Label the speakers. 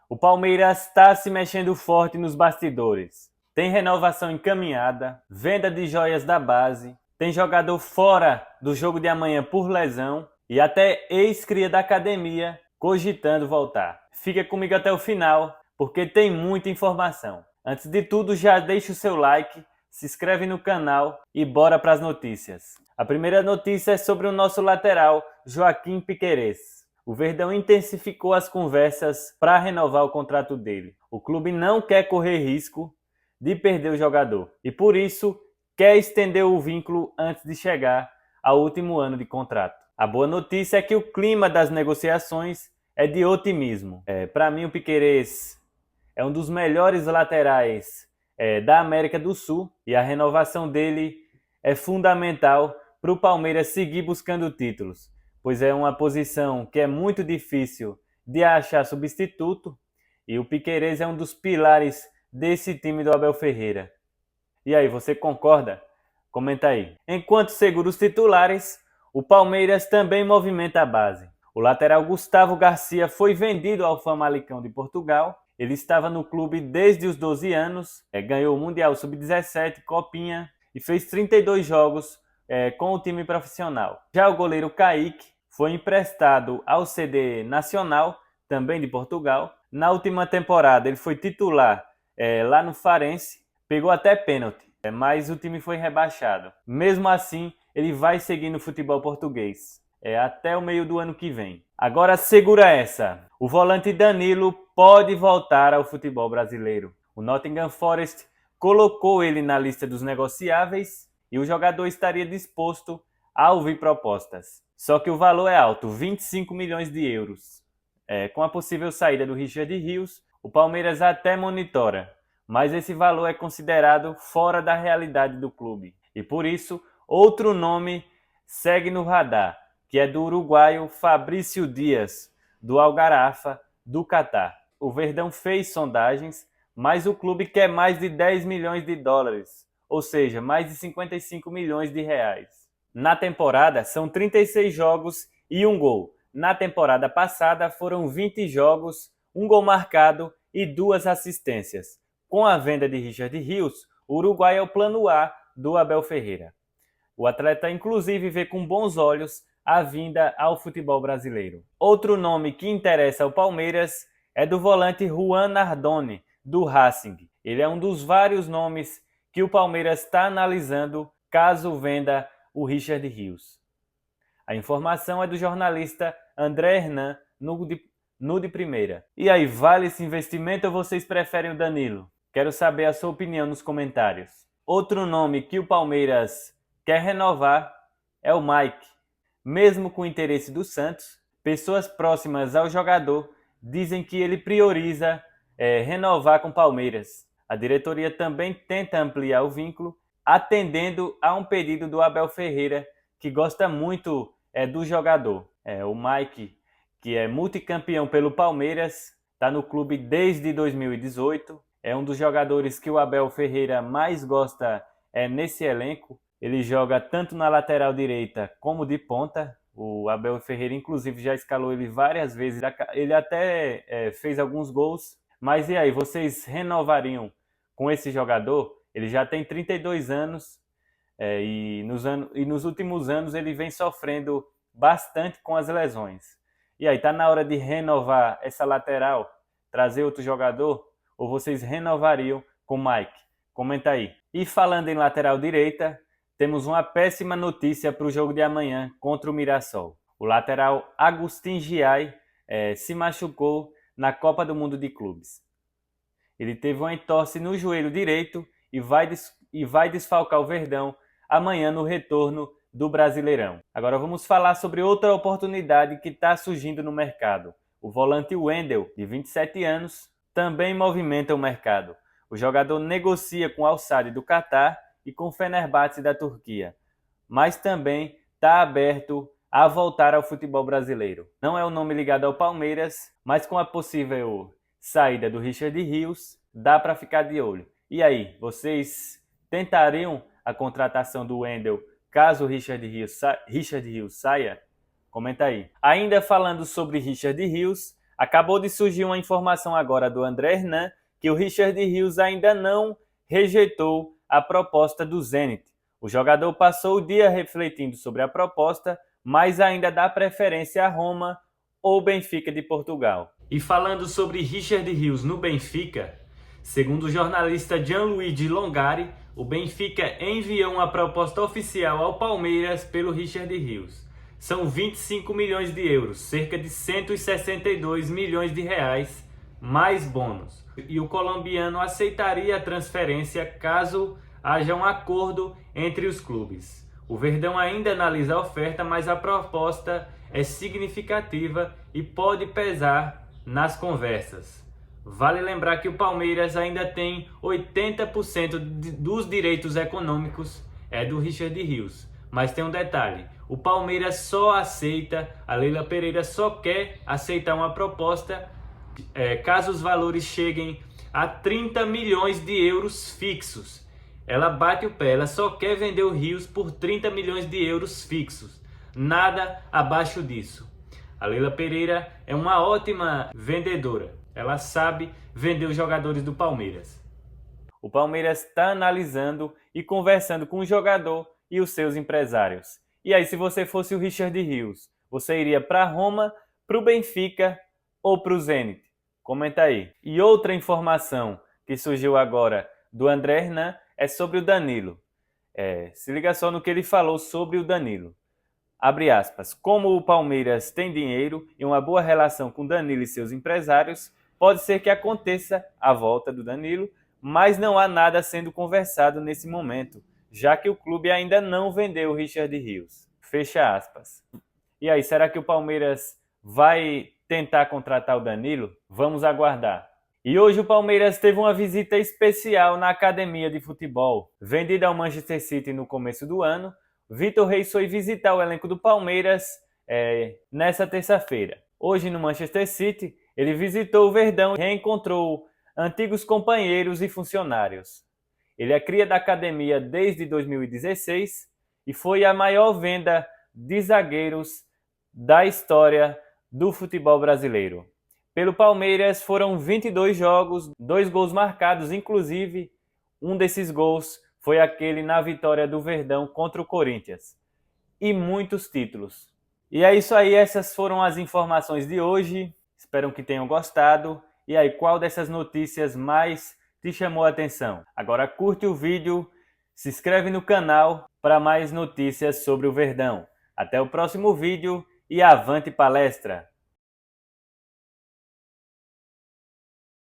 Speaker 1: O Palmeiras está se mexendo forte nos bastidores. Tem renovação encaminhada, venda de joias da base, tem jogador fora do jogo de amanhã por lesão e até ex-cria da academia cogitando voltar. Fica comigo até o final, porque tem muita informação. Antes de tudo, já deixa o seu like, se inscreve no canal e bora para as notícias. A primeira notícia é sobre o nosso lateral, Joaquim Piquerez. O Verdão intensificou as conversas para renovar o contrato dele. O clube não quer correr risco de perder o jogador e, por isso, quer estender o vínculo antes de chegar ao último ano de contrato. A boa notícia é que o clima das negociações é de otimismo. Para mim, o Piquerez é um dos melhores laterais da América do Sul e a renovação dele é fundamental para o Palmeiras seguir buscando títulos, pois é uma posição que é muito difícil de achar substituto e o Piquerez é um dos pilares desse time do Abel Ferreira. E aí, você concorda? Comenta aí. Enquanto segura os titulares, o Palmeiras também movimenta a base. O lateral Gustavo Garcia foi vendido ao Famalicão de Portugal. Ele estava no clube desde os 12 anos, ganhou o Mundial Sub-17, Copinha e fez 32 jogos com o time profissional. Já o goleiro Kaique foi emprestado ao CD Nacional, também de Portugal. Na última temporada ele foi titular lá no Farense, pegou até pênalti, mas o time foi rebaixado. Mesmo assim, ele vai seguir no futebol português até o meio do ano que vem. Agora segura essa. O volante Danilo pode voltar ao futebol brasileiro. O Nottingham Forest colocou ele na lista dos negociáveis e o jogador estaria disposto a ouvir propostas. Só que o valor é alto, 25 milhões de euros. Com a possível saída do Richard Rios, o Palmeiras até monitora, mas esse valor é considerado fora da realidade do clube. E por isso, outro nome segue no radar, que é do uruguaio Fabrício Dias, do Al Gharafa, do Catar. O Verdão fez sondagens, mas o clube quer mais de 10 milhões de dólares, ou seja, mais de 55 milhões de reais. Na temporada, são 36 jogos e um gol. Na temporada passada, foram 20 jogos, um gol marcado e 2 assistências. Com a venda de Richard Rios, o Uruguai é o plano A do Abel Ferreira. O atleta, inclusive, vê com bons olhos a vinda ao futebol brasileiro. Outro nome que interessa ao Palmeiras é do volante Juan Nardoni, do Racing. Ele é um dos vários nomes que o Palmeiras está analisando caso venda o Richard Rios. A informação é do jornalista André Hernan, no de primeira. E aí, vale esse investimento ou vocês preferem o Danilo? Quero saber a sua opinião nos comentários. Outro nome que o Palmeiras quer renovar é o Mike. Mesmo com o interesse do Santos, pessoas próximas ao jogador dizem que ele prioriza renovar com o Palmeiras. A diretoria também tenta ampliar o vínculo, atendendo a um pedido do Abel Ferreira, que gosta muito do jogador. O Mike, que é multicampeão pelo Palmeiras, está no clube desde 2018, é um dos jogadores que o Abel Ferreira mais gosta nesse elenco. Ele joga tanto na lateral direita como de ponta. O Abel Ferreira, inclusive, já escalou ele várias vezes. Ele até fez alguns gols. Mas e aí, vocês renovariam com esse jogador? Ele já tem 32 anos e nos últimos anos ele vem sofrendo bastante com as lesões. E aí, tá na hora de renovar essa lateral? Trazer outro jogador? Ou vocês renovariam com o Mike? Comenta aí. E falando em lateral direita, temos uma péssima notícia para o jogo de amanhã contra o Mirassol. O lateral Agustin Giai se machucou na Copa do Mundo de Clubes. Ele teve uma entorse no joelho direito e vai desfalcar o Verdão amanhã no retorno do Brasileirão. Agora vamos falar sobre outra oportunidade que está surgindo no mercado. O volante Wendel, de 27 anos, também movimenta o mercado. O jogador negocia com o Al-Sadd do Catar e com o Fenerbahçe da Turquia, mas também está aberto a voltar ao futebol brasileiro. Não é um nome ligado ao Palmeiras, mas com a possível saída do Richard Rios, dá para ficar de olho. E aí, vocês tentariam a contratação do Wendel caso o Richard Rios saia? Comenta aí. Ainda falando sobre Richard Rios, Acabou de surgir uma informação agora do André Hernan que o Richard Rios ainda não rejeitou a proposta do Zenit. O jogador passou o dia refletindo sobre a proposta, mas ainda dá preferência a Roma ou Benfica de Portugal. E falando sobre Richard Rios no Benfica, segundo o jornalista Gianluigi Longari, o Benfica enviou uma proposta oficial ao Palmeiras pelo Richard Rios. São 25 milhões de euros, cerca de 162 milhões de reais, mais bônus. E o colombiano aceitaria a transferência caso haja um acordo entre os clubes. O Verdão ainda analisa a oferta, mas a proposta é significativa e pode pesar nas conversas. Vale lembrar que o Palmeiras ainda tem 80% dos direitos econômicos do Richard Rios. Mas tem um detalhe, o Palmeiras só aceita, a Leila Pereira só quer aceitar uma proposta caso os valores cheguem a 30 milhões de euros fixos. Ela bate o pé, ela só quer vender o Rios por 30 milhões de euros fixos, nada abaixo disso. A Leila Pereira é uma ótima vendedora, ela sabe vender os jogadores do Palmeiras. O Palmeiras está analisando e conversando com o jogador e os seus empresários. E aí, se você fosse o Richard Rios, você iria para Roma, para o Benfica ou para o Zenit? Comenta aí. E outra informação que surgiu agora do André Hernan é sobre o Danilo. Se liga só no que ele falou sobre o Danilo. Abre aspas. Como o Palmeiras tem dinheiro e uma boa relação com Danilo e seus empresários, pode ser que aconteça a volta do Danilo, mas não há nada sendo conversado nesse momento, já que o clube ainda não vendeu o Richard Rios. Fecha aspas. E aí, será que o Palmeiras vai tentar contratar o Danilo? Vamos aguardar. E hoje o Palmeiras teve uma visita especial na academia de futebol. Vendida ao Manchester City no começo do ano, Vitor Reis foi visitar o elenco do Palmeiras nessa terça-feira. Hoje no Manchester City, ele visitou o Verdão e reencontrou antigos companheiros e funcionários. Ele é cria da academia desde 2016 e foi a maior venda de zagueiros da história do futebol brasileiro. Pelo Palmeiras foram 22 jogos, 2 gols marcados, inclusive um desses gols foi aquele na vitória do Verdão contra o Corinthians. E muitos títulos. E é isso aí, essas foram as informações de hoje. Espero que tenham gostado. E aí, qual dessas notícias mais te chamou a atenção? Agora curte o vídeo, se inscreve no canal para mais notícias sobre o Verdão. Até o próximo vídeo e avante palestra!